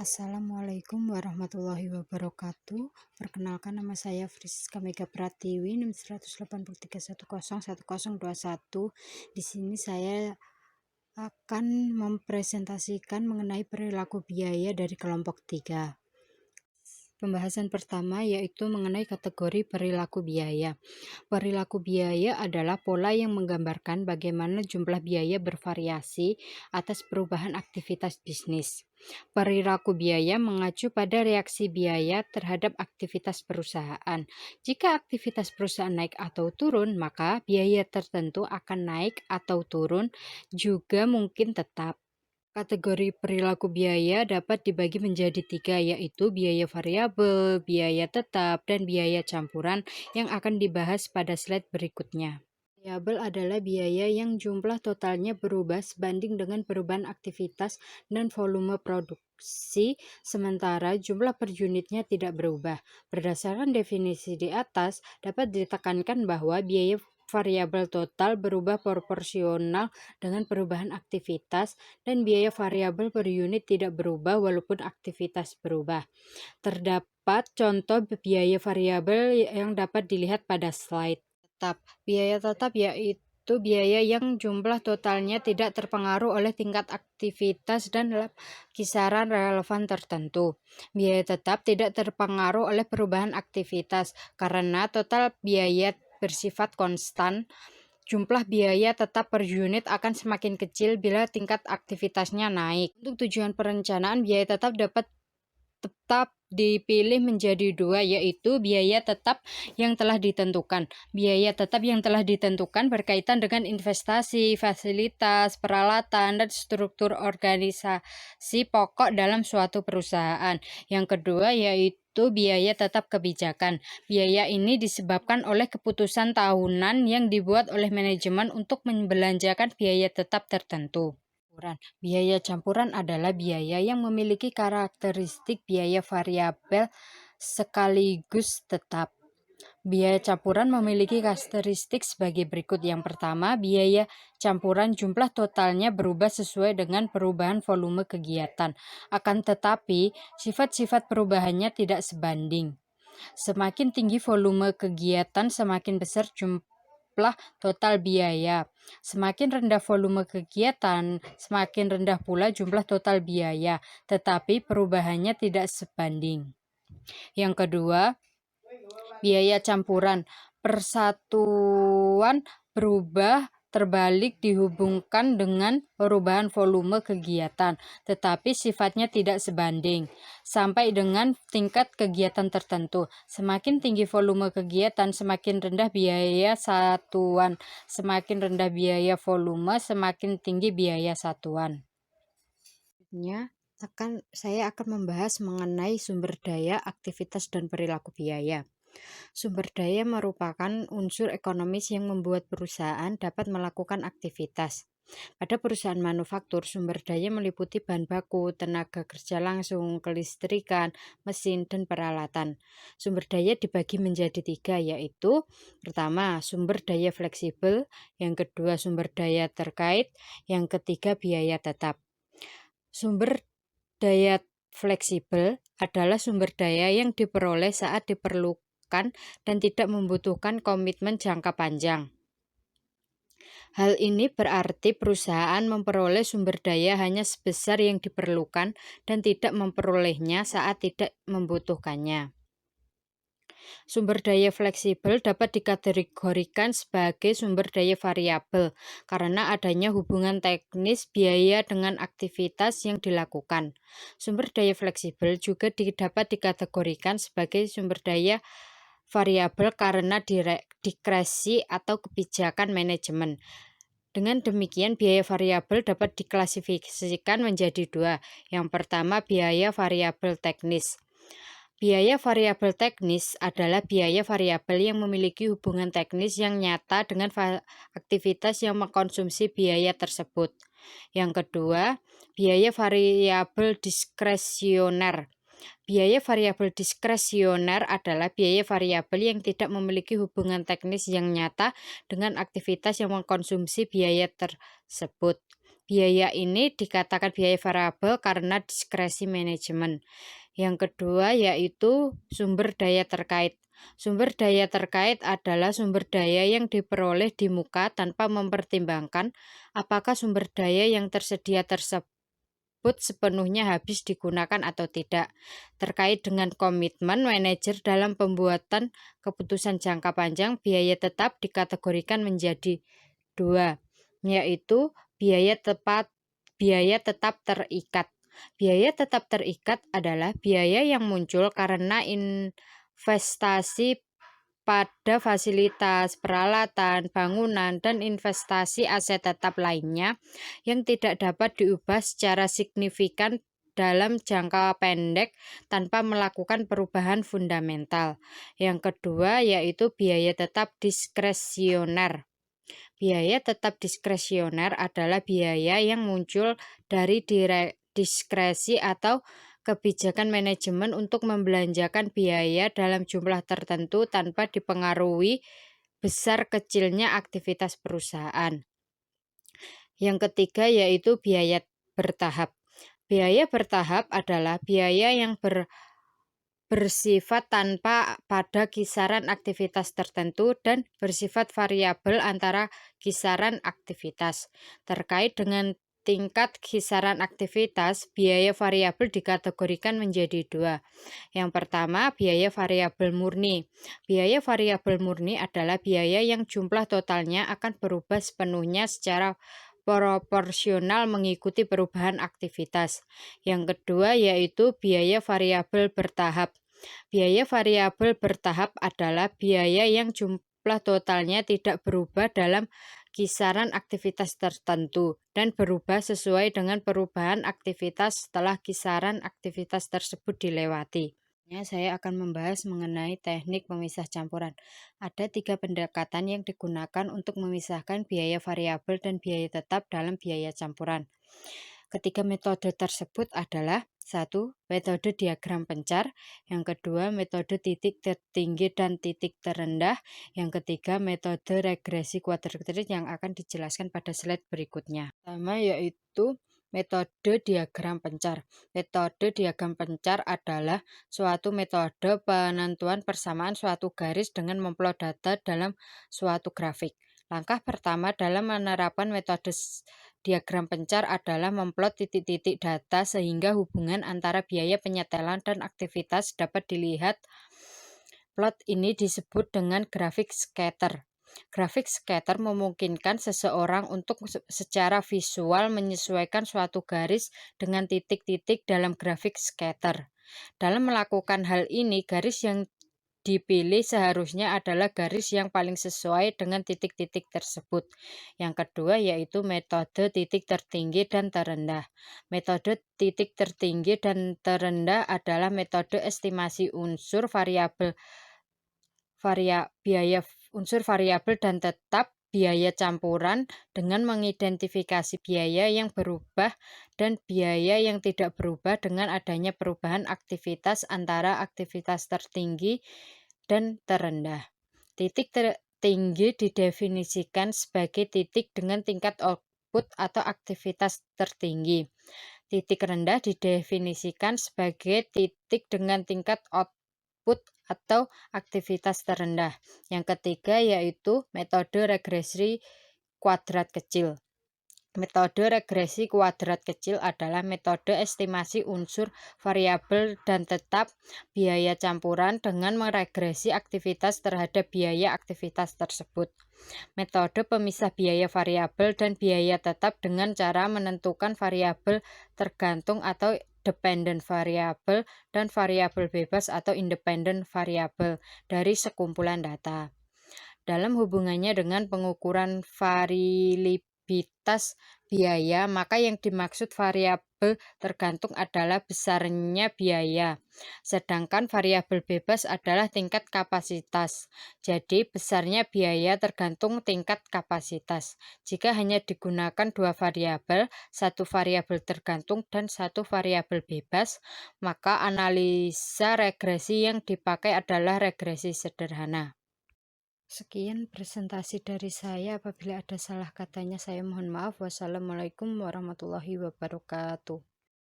Assalamualaikum warahmatullahi wabarakatuh. Perkenalkan, nama saya Friska Mega Pratiwi, NIM 183101021. Di sini saya akan mempresentasikan mengenai perilaku biaya dari kelompok 3. Pembahasan pertama yaitu mengenai kategori perilaku biaya. Perilaku biaya adalah pola yang menggambarkan bagaimana jumlah biaya bervariasi atas perubahan aktivitas bisnis. Perilaku biaya mengacu pada reaksi biaya terhadap aktivitas perusahaan. Jika aktivitas perusahaan naik atau turun, maka biaya tertentu akan naik atau turun, juga mungkin tetap. Kategori perilaku biaya dapat dibagi menjadi 3, yaitu biaya variabel, biaya tetap, dan biaya campuran yang akan dibahas pada slide berikutnya. Variabel adalah biaya yang jumlah totalnya berubah sebanding dengan perubahan aktivitas dan volume produksi, sementara jumlah per unitnya tidak berubah. Berdasarkan definisi di atas, dapat ditekankan bahwa biaya variabel total berubah proporsional dengan perubahan aktivitas, dan biaya variabel per unit tidak berubah walaupun aktivitas berubah. Terdapat contoh biaya variabel yang dapat dilihat pada slide. Biaya tetap yaitu biaya yang jumlah totalnya tidak terpengaruh oleh tingkat aktivitas dan kisaran relevan tertentu. Biaya tetap tidak terpengaruh oleh perubahan aktivitas karena total biaya bersifat konstan. Jumlah biaya tetap per unit akan semakin kecil bila tingkat aktivitasnya naik. Untuk tujuan perencanaan, biaya tetap dapat dipilih menjadi 2, yaitu biaya tetap yang telah ditentukan. Biaya tetap yang telah ditentukan berkaitan dengan investasi, fasilitas, peralatan, dan struktur organisasi pokok dalam suatu perusahaan. Yang kedua yaitu biaya tetap kebijakan. Biaya ini disebabkan oleh keputusan tahunan yang dibuat oleh manajemen untuk membelanjakan biaya tetap tertentu. Biaya campuran adalah biaya yang memiliki karakteristik biaya variabel sekaligus tetap. Biaya campuran memiliki karakteristik sebagai berikut. Yang pertama, biaya campuran jumlah totalnya berubah sesuai dengan perubahan volume kegiatan. Akan tetapi, sifat-sifat perubahannya tidak sebanding. Semakin tinggi volume kegiatan, semakin besar jumlah total biaya. Semakin rendah volume kegiatan, semakin rendah pula jumlah total biaya, tetapi perubahannya tidak sebanding. Yang kedua, biaya campuran. Persatuan berubah terbalik dihubungkan dengan perubahan volume kegiatan, tetapi sifatnya tidak sebanding, sampai dengan tingkat kegiatan tertentu. Semakin tinggi volume kegiatan, semakin rendah biaya satuan. Semakin rendah biaya volume, semakin tinggi biaya satuan. Saya akan membahas mengenai sumber daya, aktivitas, dan perilaku biaya. Sumber daya merupakan unsur ekonomis yang membuat perusahaan dapat melakukan aktivitas. Pada perusahaan manufaktur, sumber daya meliputi bahan baku, tenaga kerja langsung, kelistrikan, mesin, dan peralatan. Sumber daya dibagi menjadi 3, yaitu pertama, sumber daya fleksibel, yang kedua, sumber daya terkait, yang ketiga, biaya tetap. Sumber daya fleksibel adalah sumber daya yang diperoleh saat diperlukan dan tidak membutuhkan komitmen jangka panjang. Hal ini berarti perusahaan memperoleh sumber daya hanya sebesar yang diperlukan dan tidak memperolehnya saat tidak membutuhkannya. Sumber daya fleksibel dapat dikategorikan sebagai sumber daya variabel karena adanya hubungan teknis biaya dengan aktivitas yang dilakukan. Sumber daya fleksibel juga dapat dikategorikan sebagai sumber daya variabel karena diskresi atau kebijakan manajemen. Dengan demikian, biaya variabel dapat diklasifikasikan menjadi 2. Yang pertama, biaya variabel teknis. Biaya variabel teknis adalah biaya variabel yang memiliki hubungan teknis yang nyata dengan aktivitas yang mengkonsumsi biaya tersebut. Yang kedua, biaya variabel diskresioner. Biaya variabel diskresioner adalah biaya variabel yang tidak memiliki hubungan teknis yang nyata dengan aktivitas yang mengkonsumsi biaya tersebut. Biaya ini dikatakan biaya variabel karena diskresi manajemen. Yang kedua yaitu sumber daya terkait. Sumber daya terkait adalah sumber daya yang diperoleh di muka tanpa mempertimbangkan apakah sumber daya yang tersedia tersebut sepenuhnya habis digunakan atau tidak. Terkait dengan komitmen manajer dalam pembuatan keputusan jangka panjang, biaya tetap dikategorikan menjadi dua, yaitu biaya tetap terikat. Biaya tetap terikat adalah biaya yang muncul karena investasi pada fasilitas, peralatan, bangunan, dan investasi aset tetap lainnya yang tidak dapat diubah secara signifikan dalam jangka pendek tanpa melakukan perubahan fundamental. Yang kedua yaitu biaya tetap diskresioner. Biaya tetap diskresioner adalah biaya yang muncul dari diskresi atau kebijakan manajemen untuk membelanjakan biaya dalam jumlah tertentu tanpa dipengaruhi besar kecilnya aktivitas perusahaan. Yang ketiga yaitu biaya bertahap. Biaya bertahap adalah biaya yang bersifat tanpa pada kisaran aktivitas tertentu dan bersifat variabel antara kisaran aktivitas. Terkait dengan tingkat kisaran aktivitas, biaya variabel dikategorikan menjadi dua. Yang pertama, biaya variabel murni. Biaya variabel murni adalah biaya yang jumlah totalnya akan berubah sepenuhnya secara proporsional mengikuti perubahan aktivitas. Yang kedua yaitu biaya variabel bertahap. Biaya variabel bertahap adalah biaya yang jumlah totalnya tidak berubah dalam kisaran aktivitas tertentu dan berubah sesuai dengan perubahan aktivitas setelah kisaran aktivitas tersebut dilewati. Saya akan membahas mengenai teknik pemisah campuran. Ada 3 pendekatan yang digunakan untuk memisahkan biaya variabel dan biaya tetap dalam biaya campuran. Ketiga metode tersebut adalah: 1. Metode diagram pencar. Yang kedua, metode titik tertinggi dan titik terendah. Yang ketiga, metode regresi kuadrat yang akan dijelaskan pada slide berikutnya. Pertama yaitu metode diagram pencar. Metode diagram pencar adalah suatu metode penentuan persamaan suatu garis dengan memplot data dalam suatu grafik. Langkah pertama dalam menerapkan metode diagram pencar adalah memplot titik-titik data sehingga hubungan antara biaya penyetelan dan aktivitas dapat dilihat. Plot ini disebut dengan grafik scatter. Grafik scatter memungkinkan seseorang untuk secara visual menyesuaikan suatu garis dengan titik-titik dalam grafik scatter. Dalam melakukan hal ini, garis yang dipilih seharusnya adalah garis yang paling sesuai dengan titik-titik tersebut. Yang kedua yaitu metode titik tertinggi dan terendah. Metode titik tertinggi dan terendah adalah metode estimasi unsur variabel dan tetap biaya campuran dengan mengidentifikasi biaya yang berubah dan biaya yang tidak berubah dengan adanya perubahan aktivitas antara aktivitas tertinggi dan terendah. Titik tertinggi didefinisikan sebagai titik dengan tingkat output atau aktivitas tertinggi. Titik rendah didefinisikan sebagai titik dengan tingkat output atau aktivitas terendah. Yang ketiga yaitu metode regresi kuadrat kecil. Metode regresi kuadrat kecil adalah metode estimasi unsur variabel dan tetap biaya campuran dengan meregresi aktivitas terhadap biaya aktivitas tersebut. Metode pemisah biaya variabel dan biaya tetap dengan cara menentukan variabel tergantung atau dependent variable dan variabel bebas atau independent variable dari sekumpulan data. Dalam hubungannya dengan pengukuran variabilitas biaya, maka yang dimaksud variabel tergantung adalah besarnya biaya, sedangkan variabel bebas adalah tingkat kapasitas. Jadi, besarnya biaya tergantung tingkat kapasitas. Jika hanya digunakan dua variabel, satu variabel tergantung dan satu variabel bebas, maka analisa regresi yang dipakai adalah regresi sederhana. Sekian presentasi dari saya. Apabila ada salah katanya, saya mohon maaf. Wassalamualaikum warahmatullahi wabarakatuh.